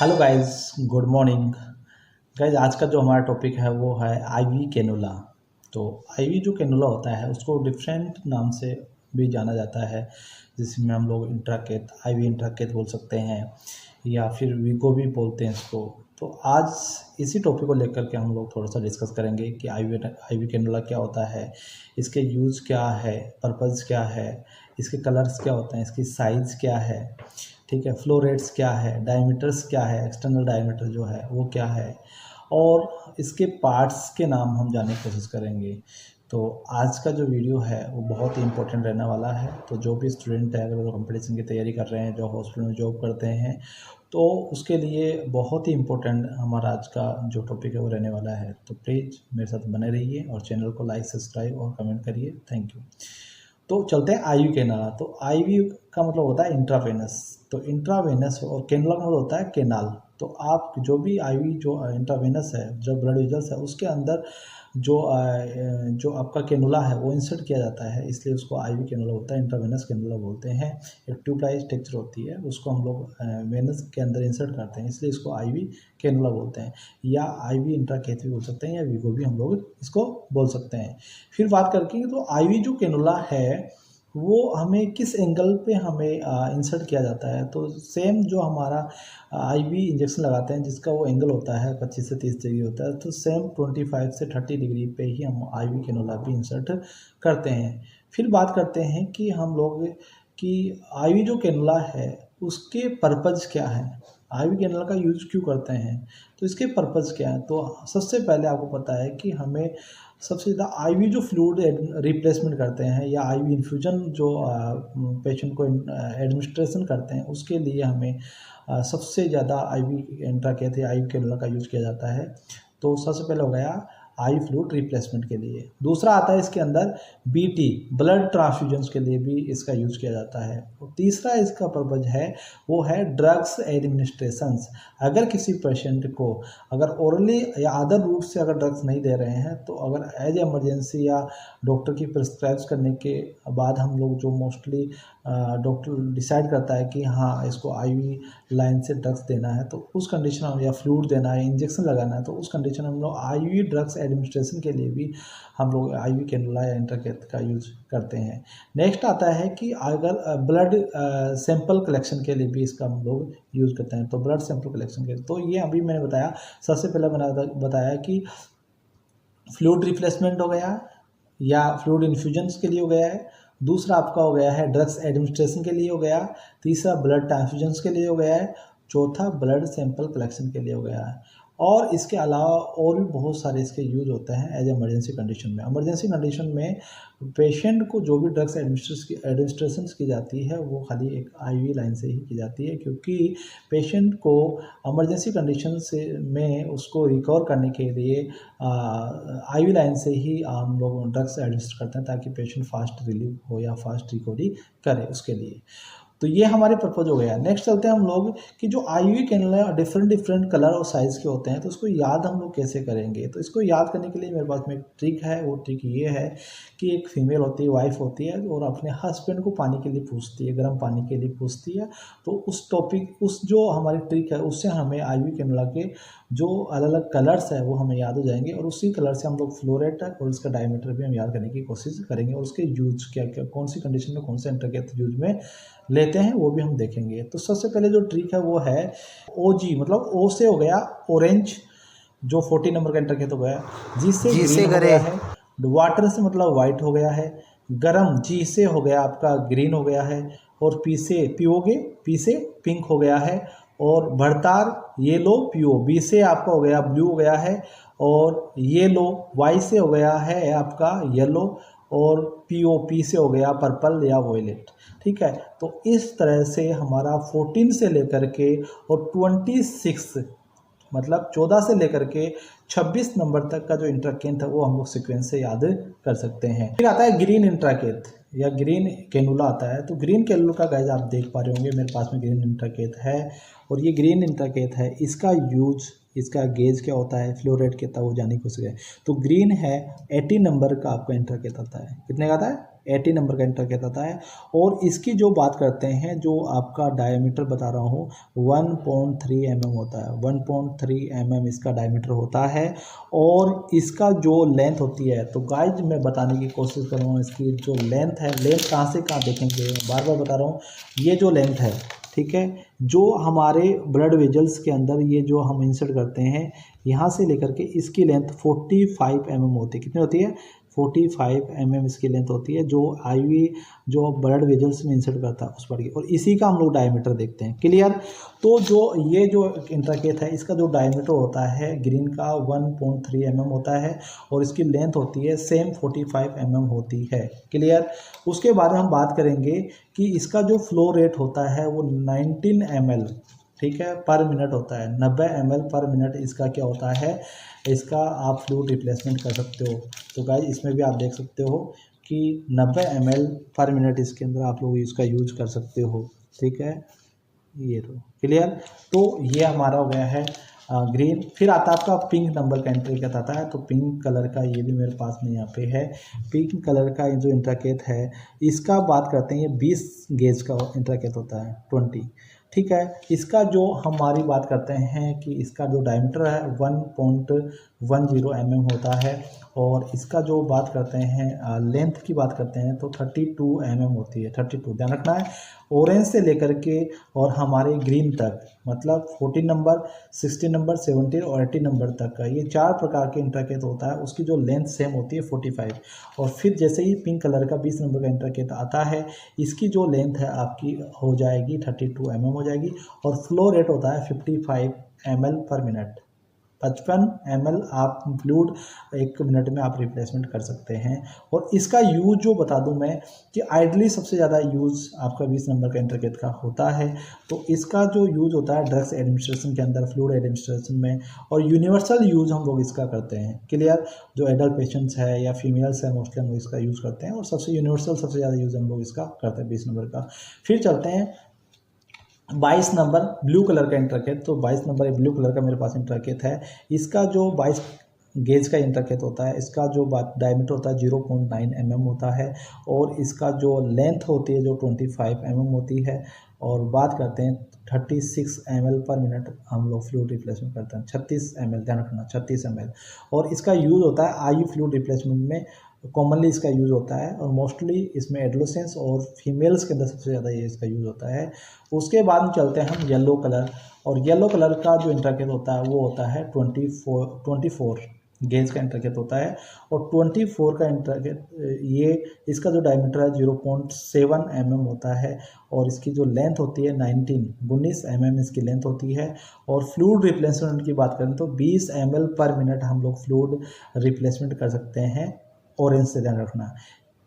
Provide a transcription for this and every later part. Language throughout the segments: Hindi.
Hello guys, good morning. Guys, आज का जो हमारा टॉपिक है वो है आईवी कैनुला। तो आईवी जो कैनुला होता है उसको डिफरेंट नाम से भी जाना जाता है, जिसमें हम लोग इंट्राकेथ, आईवी इंट्राकेथ बोल सकते हैं या फिर वीगो भी बोलते हैं इसको। तो आज इसी टॉपिक को लेकर के हम लोग थोड़ा सा डिस्कस करेंगे कि आईवी कैनुला क्या होता है, इसके यूज़ क्या है, पर्पज़ क्या है, इसके कलर्स क्या होते हैं, इसकी साइज़ क्या है, ठीक है, फ्लो रेट्स क्या है, डायमीटर्स क्या है, एक्सटर्नल डायमीटर जो है वो क्या है, और इसके पार्ट्स के नाम हम जानने की कोशिश करेंगे। तो आज का जो वीडियो है वो बहुत ही इंपॉर्टेंट रहने वाला है। तो जो भी स्टूडेंट है, अगर वो कंपटीशन की तैयारी कर रहे हैं, जो हॉस्पिटल में जॉब करते हैं, तो उसके लिए बहुत ही इम्पोर्टेंट हमारा आज का जो टॉपिक है वो रहने वाला है। तो प्लीज़ मेरे साथ बने रहिए और चैनल को लाइक, सब्सक्राइब और कमेंट करिए। Thank you. तो चलते हैं आईवी कैनाला। तो आईवी का मतलब होता है इंट्रावेनस। तो इंट्रावेनस और कैनुला का मतलब होता है केनाल। तो आप जो भी आईवी जो इंट्रावेनस है, जो ब्लड वेजल्स है, उसके अंदर जो आपका कैनुला है वो इंसर्ट किया जाता है, इसलिए उसको आईवी कैनुला होता है, इंट्रावेनस कैनुला बोलते हैं। एक ट्यूबलाइट स्ट्रक्चर होती है, उसको हम लोग वेनस के अंदर इंसर्ट करते हैं, इसलिए इसको आईवी कैनुला बोलते हैं, या आईवी इंट्राकेथ भी बोल सकते हैं, या वीगो भी हम लोग इसको बोल सकते हैं। फिर बात करके तो आईवी जो कैनुला है वो हमें किस एंगल पे हमें इंसर्ट किया जाता है। तो सेम जो हमारा आईवी इंजेक्शन लगाते हैं जिसका वो एंगल होता है 25 से 30 डिग्री होता है, तो सेम 25 से 30 डिग्री पे ही हम आईवी कैनुला भी इंसर्ट करते हैं। फिर बात करते हैं कि हम लोग कि आईवी जो कैनुला है उसके पर्पज़ क्या है, आईवी कैनुला का यूज़ क्यों करते हैं, तो इसके पर्पज़ क्या है। तो सबसे पहले आपको पता है कि हमें सबसे ज़्यादा आईवी जो फ्लूइड रिप्लेसमेंट करते हैं या आईवी इन्फ्यूजन जो पेशेंट को एडमिनिस्ट्रेशन करते हैं, उसके लिए हमें सबसे ज़्यादा आईवी इंट्राकेथ या आईवी कैनुला का यूज़ किया जाता है। तो सबसे पहले हो गया आई फ्लूइड रिप्लेसमेंट के लिए। दूसरा आता है इसके अंदर बीटी, ब्लड ट्रांसफ्यूजन्स के लिए भी इसका यूज़ किया जाता है। और तीसरा इसका पर्पज है वो है ड्रग्स एडमिनिस्ट्रेशंस। अगर किसी पेशेंट को अगर ओरली या अदर रूट से अगर ड्रग्स नहीं दे रहे हैं, तो अगर एज एमरजेंसी या डॉक्टर की प्रिस्क्राइब करने के बाद हम लोग जो मोस्टली डॉक्टर डिसाइड करता है कि हाँ इसको आईवी लाइन से ड्रग्स देना है, तो उस कंडीशन में, या फ्लूइड देना है, इंजेक्शन लगाना है, तो उस कंडीशन में हम लोग आईवी ड्रग्स एडमिनिस्ट्रेशन के लिए भी हम लोग आईवी कैनुला या इंट्राकेथ का यूज़ करते हैं। नेक्स्ट आता है कि अगर ब्लड सैंपल कलेक्शन के लिए भी इसका हम लोग यूज़ करते हैं। तो ब्लड सैंपल कलेक्शन के लिए, तो ये अभी मैंने बताया, सबसे पहले बताया कि फ्लूइड रिप्लेसमेंट हो गया या फ्लूइड इन्फ्यूजन्स के लिए हो गया है। दूसरा आपका हो गया है ड्रग्स एडमिनिस्ट्रेशन के लिए हो गया। तीसरा ब्लड ट्रांसफ्यूजन्स के लिए हो गया है। चौथा ब्लड सैंपल कलेक्शन के लिए हो गया है। और इसके अलावा और भी बहुत सारे इसके यूज़ होते हैं एज एमरजेंसी कंडीशन में। इमरजेंसी कंडीशन में पेशेंट को जो भी ड्रग्स एडमिनिस्ट्रेशन की जाती है वो खाली एक आईवी लाइन से ही की जाती है, क्योंकि पेशेंट को इमरजेंसी कंडीशन से में उसको रिकवर करने के लिए आईवी लाइन से ही हम लोग ड्रग्स एडमिनिस्टर करते हैं, ताकि पेशेंट फास्ट रिलीव हो या फास्ट रिकवरी करे उसके लिए। तो ये हमारे पर्पज हो गया। नेक्स्ट चलते हैं हम लोग कि जो आईवी कैनुला डिफरेंट कलर और साइज़ के होते हैं, तो उसको याद हम लोग कैसे करेंगे। तो इसको याद करने के लिए मेरे पास में एक ट्रिक है। वो ट्रिक ये है कि एक फीमेल होती है, वाइफ होती है, और अपने हस्बैंड को पानी के लिए पूछती है, गर्म पानी के लिए पूछती है। तो उस टॉपिक, उस जो हमारी ट्रिक है, उससे हमें आईवी कैनुला के जो अलग अलग कलर्स है वो हमें याद हो जाएंगे, और उसी कलर से हम लोग फ्लो रेट और उसका डायमीटर भी हम याद करने की कोशिश करेंगे, और उसके यूज क्या क्या, कौन सी कंडीशन में कौन से इंट्राकेथ यूज में लेते हैं वो भी हम देखेंगे। तो सबसे पहले जो ट्रिक है वो है ओजी, मतलब ओ से हो गया ऑरेंज, जो 40 नंबर का इंट्राकेथ हो गया। जी से ग्रीन हो गया है। वाटर से मतलब वाइट हो गया है। गरम, जी से हो गया आपका ग्रीन हो गया है। और पी से पियोगे, पी से पिंक हो गया है। और भड़तार येलो पियो, बी से आपका हो गया ब्लू हो गया है। और येलो, वाई से हो गया है आपका येलो। और पी से हो गया पर्पल या वॉयलेट। ठीक है, तो इस तरह से हमारा 14 से लेकर के और 26, मतलब 14 से लेकर के 26 नंबर तक का जो इंट्राकेथ है वो हम लोग सीक्वेंस से याद कर सकते हैं। फिर आता है ग्रीन इंट्राकेथ या ग्रीन कैनुला आता है। तो ग्रीन कैनुला का गाइस आप देख पा रहे होंगे, मेरे पास में ग्रीन इंट्राकेथ है, और ये ग्रीन इंट्राकेथ है। इसका यूज, इसका गेज क्या होता है, फ्लो रेट कितना, वो जानने की कोशिश है। तो ग्रीन है 80 नंबर का आपका इंट्राकेथ आता है। कितने का आता है? 80 नंबर का इंटरकेट आता है। और इसकी जो बात करते हैं, जो आपका डायमीटर बता रहा हूँ 1.3 mm होता है, 1.3 mm इसका डायमीटर होता है। और इसका जो लेंथ होती है, तो गाइज मैं बताने की कोशिश कर रहा हूँ, इसकी जो लेंथ है, लेंथ कहाँ से कहाँ देखेंगे, बार बार बता रहा हूँ, ये जो लेंथ है, ठीक है, जो हमारे ब्लड वेजल्स के अंदर ये जो हम इंसर्ट करते हैं, यहाँ से लेकर के इसकी लेंथ 45 mm होती है। कितनी होती है? 45 mm इसकी लेंथ होती है, जो आईवी जो ब्लड वेजल्स में इंसर्ट करता है उस पर की। और इसी का हम लोग डायमीटर देखते हैं। क्लियर? तो जो ये जो इंट्राकेथ है, इसका जो डायमीटर होता है ग्रीन का 1.3 mm होता है, और इसकी लेंथ होती है सेम 45 mm होती है। क्लियर? उसके बाद हम बात करेंगे कि इसका जो फ्लो रेट होता है वो 19 ml, ठीक है, पर मिनट होता है। 90 ml पर मिनट इसका क्या होता है, इसका आप फ्लूइड रिप्लेसमेंट कर सकते हो। तो गाइस इसमें भी आप देख सकते हो कि 90 ml पर मिनट इसके अंदर आप लोग इसका यूज कर सकते हो। ठीक है, ये तो क्लियर। तो ये हमारा हो गया है ग्रीन। फिर आता है आपका पिंक नंबर का इंट्राकेथ आता है। तो पिंक कलर का ये भी मेरे पास में यहाँ पे है। पिंक कलर का जो इंट्राकेथ है, इसका बात करते हैं, ये 20 गेज का इंट्राकेथ होता है, 20। ठीक है, इसका जो हमारी बात करते हैं कि इसका जो डायमीटर है 1.10 mm होता है। और इसका जो बात करते हैं लेंथ की बात करते हैं तो 32 mm होती है। 32 ध्यान रखना है। ऑरेंज से लेकर के और हमारे ग्रीन तक, मतलब 14 नंबर, 16 नंबर, 17 और 18 नंबर तक का, ये 4 प्रकार के इंट्राकेथ होता है। उसकी जो लेंथ सेम होती है 45। और फिर जैसे ही पिंक कलर का 20 नंबर का इंट्राकेथ आता है, इसकी जो लेंथ है आपकी हो जाएगी 32 mm हो जाएगी। और फ्लो रेट होता है 55 ml पर मिनट। 55 ml आप फ्लूइड 1 मिनट में आप रिप्लेसमेंट कर सकते हैं। और इसका यूज़ जो बता दूं मैं कि आइडली सबसे ज़्यादा यूज़ आपका 20 नंबर का इंट्राकेथ का होता है। तो इसका जो यूज़ होता है ड्रग्स एडमिनिस्ट्रेशन के अंदर, फ्लूइड एडमिनिस्ट्रेशन में, और यूनिवर्सल यूज़ हम लोग इसका करते हैं। क्लियर? जो एडल्ट पेशेंट्स है या फीमेल्स है, मोस्टली हम लोग इसका यूज़ करते हैं। और सबसे यूनिवर्सल सबसे ज़्यादा यूज़ हम लोग इसका करते हैं 20 नंबर का। फिर चलते हैं 22 नंबर ब्लू कलर का इंट्राकेथ। तो 22 नंबर एक ब्लू कलर का मेरे पास इंट्राकेथ है। इसका जो 22 गेज का इंट्राकेथ होता है, इसका जो डायमीटर होता है 0.9 mm होता है। और इसका जो लेंथ होती है जो 25 mm होती है। और बात करते हैं 36 ml पर मिनट हम लोग फ्लूइड रिप्लेसमेंट करते हैं। 36 ml ध्यान रखना, 36 ml। और इसका यूज़ होता है आईवी फ्लूइड रिप्लेसमेंट में, कॉमनली इसका यूज़ होता है। और मोस्टली इसमें एडोलेसेंस और फीमेल्स के अंदर सबसे ज़्यादा ये इसका यूज़ होता है। उसके बाद में चलते हैं हम येलो कलर। और येलो कलर का जो इंट्राकेथ होता है वो होता है 24 गेज का इंट्राकेथ होता है। और 24 का इंट्राकेथ, ये इसका जो डायमीटर है 0.7 mm होता है। और इसकी जो लेंथ होती है 19 mm इसकी लेंथ होती है। और फ्लूइड रिप्लेसमेंट की बात करें तो 20 ml पर मिनट हम लोग फ्लूइड रिप्लेसमेंट कर सकते हैं। ऑरेंज से ध्यान रखना।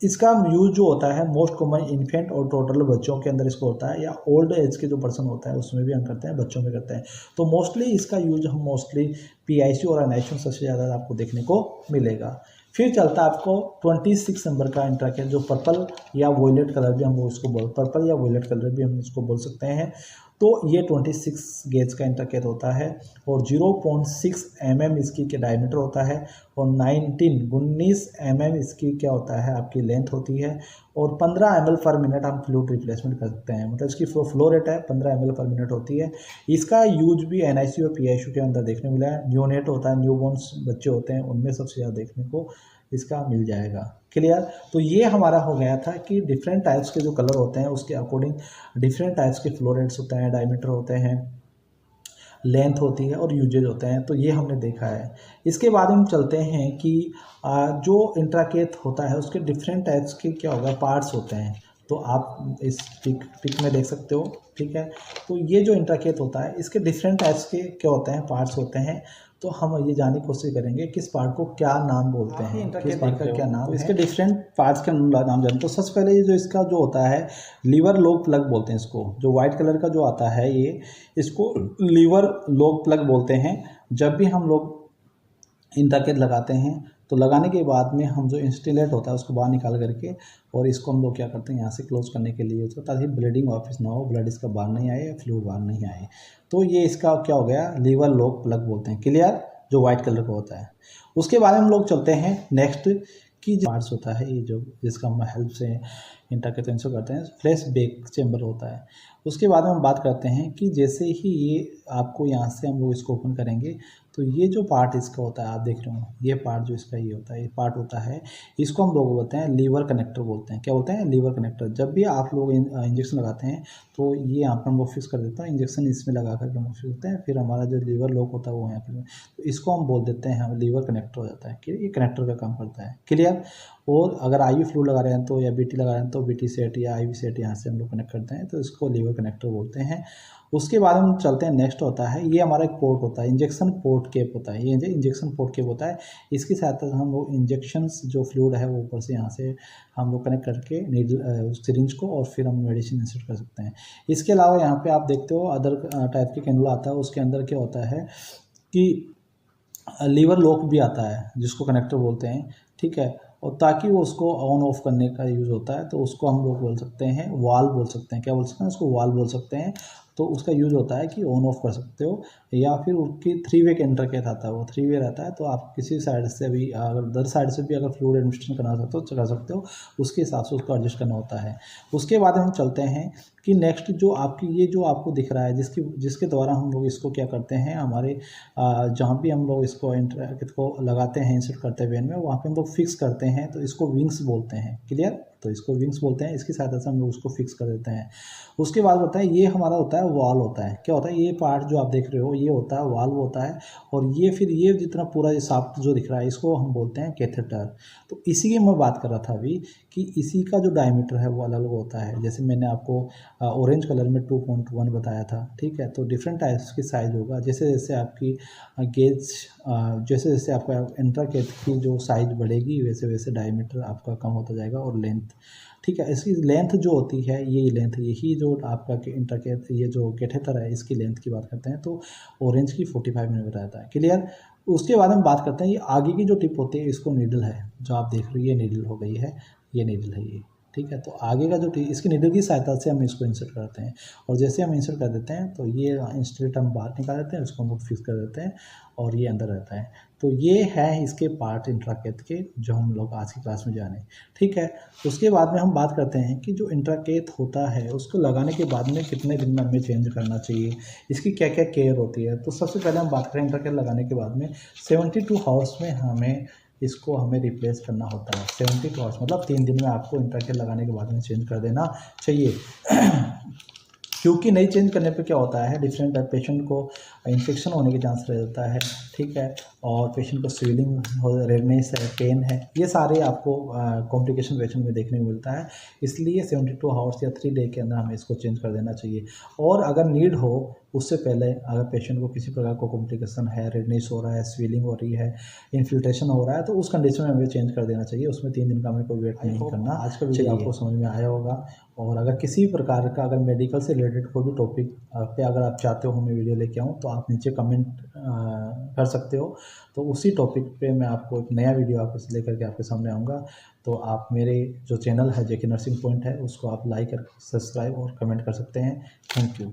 इसका यूज़ जो होता है मोस्ट कॉमन इन्फेंट और टोटल बच्चों के अंदर इसको होता है, या ओल्ड एज के जो पर्सन होता है उसमें भी हम करते हैं, बच्चों में करते हैं। तो मोस्टली इसका यूज हम मोस्टली पीआईसी और एनआईसी में सबसे ज़्यादा आपको देखने को मिलेगा। फिर चलता है आपको 26 नंबर का इंट्राकेथ, जो पर्पल या वॉयलेट कलर भी हम उसको पर्पल या वॉयलेट कलर भी हम इसको बोल सकते हैं। तो ये 26 गेज का इंट्राकेथ होता है। और 0.6 mm इसकी क्या डायमीटर होता है। और 19 mm इसकी क्या होता है आपकी लेंथ होती है। और 15 ml पर मिनट हम फ्लूइड रिप्लेसमेंट कर सकते हैं, मतलब इसकी फ्लो रेट है 15 ml पर मिनट होती है। इसका यूज भी एनआईसी और पीआईसी के अंदर देखने मिला है। न्यूनेट होता है, न्यूबॉर्न्स बच्चे होते हैं, उनमें सबसे ज़्यादा देखने को इसका मिल जाएगा। क्लियर? तो ये हमारा हो गया था कि डिफरेंट टाइप्स के जो कलर होते हैं उसके अकॉर्डिंग डिफरेंट टाइप्स के फ्लो रेट्स होते हैं, डायमीटर होते हैं, लेंथ होती है और यूजेज होते हैं। तो ये हमने देखा है। इसके बाद हम चलते हैं कि जो इंट्राकेथ होता है उसके डिफरेंट टाइप्स के क्या होगा पार्ट्स होते हैं। तो आप इस पिक में देख सकते हो। ठीक है, तो ये जो इंट्राकेथ होता है इसके डिफरेंट टाइप्स के क्या होते हैं पार्ट्स होते हैं। तो हम ये जानने की कोशिश करेंगे किस पार्ट को क्या नाम बोलते हैं, किस पार्ट का क्या नाम है, इसके डिफरेंट पार्ट्स के नाम जानते। तो सबसे पहले ये जो इसका जो होता है लीवर लॉग प्लग बोलते हैं इसको। जो वाइट कलर का जो आता है ये, इसको लीवर लॉग प्लग बोलते हैं। जब भी हम लोग इंट्राकेथ लगाते हैं तो लगाने के बाद में हम जो इंस्टिलेट होता है उसको बाहर निकाल करके, और इसको हम लोग क्या करते हैं यहाँ से क्लोज करने के लिए होता है, ताकि ब्लीडिंग वापस ना हो, ब्लड इसका बाहर नहीं आए या फ्लूइड बाहर नहीं आए। तो ये इसका क्या हो गया, लीवर लॉग प्लग बोलते हैं। क्लियर? जो वाइट कलर का होता है। उसके बाद में हम लोग चलते हैं नेक्स्ट कि जो पार्ट्स होता है, ये जो जिसका हम हेल्प से इंट्राकेथ इंसर्ट करते हैं, फ्लैश बैक चेम्बर होता है। उसके बाद हम बात करते हैं कि जैसे ही ये आपको यहाँ से हम लोग इसको ओपन करेंगे तो ये जो पार्ट इसका होता है, आप देख रहे हो ये पार्ट जो इसका ये होता है, ये पार्ट होता है, इसको हम लोग बोलते हैं लीवर कनेक्टर बोलते हैं। क्या बोलते हैं? Lever connector. जब भी आप लोग इंजेक्शन लगाते हैं तो ये यहाँ पर हम लोग फिक्स कर देते हैं, इंजेक्शन इसमें लगा कर हम लोग फिक्स करते हैं, फिर हमारा जो लीवर लॉक होता है वो यहाँ पर, तो इसको हम बोल देते हैं, हम लीवर कनेक्टर हो जाता है कि ये कनेक्टर का काम करता है। क्लियर? और अगर IV फ्लूइड लगा रहे हैं तो या BT लगा रहे हैं तो BT सेट या IV सेट यहाँ से हम लोग कनेक्ट करते हैं, तो इसको लीवर कनेक्टर बोलते हैं। उसके बाद हम चलते हैं, नेक्स्ट होता है, ये हमारा एक पोर्ट होता है, इंजेक्शन पोर्ट केप होता है। ये इंजेक्शन पोर्ट केप होता है, इसकी सहायता से हम लोग इंजेक्शंस जो फ्लूइड है वो ऊपर से यहाँ से हम लोग कनेक्ट करके नीडल सिरिंज को और फिर हम मेडिसिन इंसर्ट कर सकते हैं। इसके अलावा यहाँ पे आप देखते हो अदर टाइप के कैनुला आता है, उसके अंदर क्या होता है कि लीवर लॉक भी आता है जिसको कनेक्टर बोलते हैं, ठीक है, और ताकि वो उसको ऑन ऑफ करने का यूज़ होता है, तो उसको हम लोग बोल सकते हैं वाल्व बोल सकते हैं। क्या बोल सकते हैं? उसको वाल्व बोल सकते हैं। तो उसका यूज़ होता है कि ऑन ऑफ कर सकते हो, या फिर उसकी 3 वे इंटर केथ आता है, वो 3 वे रहता है, तो आप किसी साइड से भी अगर अदर साइड से भी अगर फ्लूइड एडमिनिस्ट्रेशन करना चाहते हो तो कर सकते हो, उसके हिसाब से उसको एडजस्ट करना होता है। उसके बाद हम चलते हैं कि नेक्स्ट जो आपकी ये जो आपको दिख रहा है जिसके द्वारा हम लोग इसको क्या करते हैं, हमारे जहाँ भी हम लोग इसको इंटर को लगाते हैं, इंसर्ट करते हैं वेन में, वहाँ पे हम लोग फिक्स करते हैं, तो इसको विंग्स बोलते हैं। क्लियर? तो इसको विंग्स बोलते हैं, इसकी सहायता से हम लोग उसको फिक्स कर देते हैं। उसके बाद होता है, ये हमारा होता है वाल होता है। क्या होता है? ये पार्ट जो आप देख रहे हो ये होता है वाल्व होता है, और ये फिर ये जितना पूरा ये शाफ्ट जो दिख रहा है इसको हम बोलते हैं कैथेटर। तो इसी की मैं बात कर रहा था अभी कि इसी का जो डायमीटर है वो अलग अलग होता है। जैसे मैंने आपको ऑरेंज कलर में 2.1 बताया था, ठीक है, तो डिफरेंट टाइप्स की साइज़ होगा। जैसे जैसे आपकी गेज जैसे जैसे आपका इंट्राकेथ की जो साइज़ बढ़ेगी वैसे वैसे डायमीटर आपका कम होता जाएगा, और लेंथ, ठीक है, इसकी लेंथ जो होती है ये लेंथ, यही जो आपका इंट्राकेथ ये जो कैथेटर है इसकी लेंथ की बात करते हैं तो ऑरेंज की 45 मिनट बताया था। क्लियर? उसके बाद हम बात करते हैं, ये आगे की जो टिप होती है इसको नीडल है, जो आप देख रहे हो ये नीडल हो गई है, ये नीडल है ये, ठीक है। तो आगे का जो इसकी नीडल की सहायता से हम इसको इंसर्ट करते हैं, और जैसे हम इंसर्ट कर देते हैं तो ये इंस्ट्रूमेंट हम बाहर निकाल देते हैं, उसको हम फिक्स कर देते हैं और ये अंदर रहता है। तो ये है इसके पार्ट इंट्राकेथ के जो हम लोग आज की क्लास में जाने, ठीक है। उसके बाद में हम बात करते हैं कि जो इंट्राकेथ होता है उसको लगाने के बाद में कितने दिन में हमें चेंज करना चाहिए, इसकी क्या क्या केयर होती है। तो सबसे पहले हम बात करें इंट्राकेथ लगाने के बाद में 72 आवर्स में हमें रिप्लेस करना होता है। 72 आवर्स मतलब 3 दिन में आपको इंट्राकेथ लगाने के बाद में चेंज कर देना चाहिए क्योंकि नहीं चेंज करने पे क्या होता है, डिफरेंट पेशेंट को इन्फेक्शन होने के चांस रह जाता है, ठीक है, और पेशेंट को स्वेलिंग हो, रेडनेस है, पेन है, ये सारे आपको कॉम्प्लिकेशन पेशेंट में देखने को मिलता है। इसलिए 72 आवर्स या 3 डे के अंदर हमें इसको चेंज कर देना चाहिए। और अगर नीड हो उससे पहले अगर पेशेंट को किसी प्रकार का कॉम्प्लिकेशन है, रेडनेस हो रहा है, स्वेलिंग हो रही है, इन्फिल्ट्रेशन हो रहा है, तो उस कंडीशन में हमें चेंज कर देना चाहिए। उसमें 3 दिन का हमें कोई वेट नहीं करना। आज का वीडियो आपको समझ में आया होगा, और अगर किसी प्रकार का अगर मेडिकल से रिलेटेड कोई भी टॉपिक पे अगर आप चाहते हो मैं वीडियो लेके आऊँ तो आप नीचे कमेंट कर सकते हो। तो उसी टॉपिक पे मैं आपको एक नया वीडियो आपको लेकर के आपके सामने आऊँगा। तो आप मेरे जो चैनल है जेके नर्सिंग पॉइंट है उसको आप लाइक और सब्सक्राइब और कमेंट कर सकते हैं। Thank you.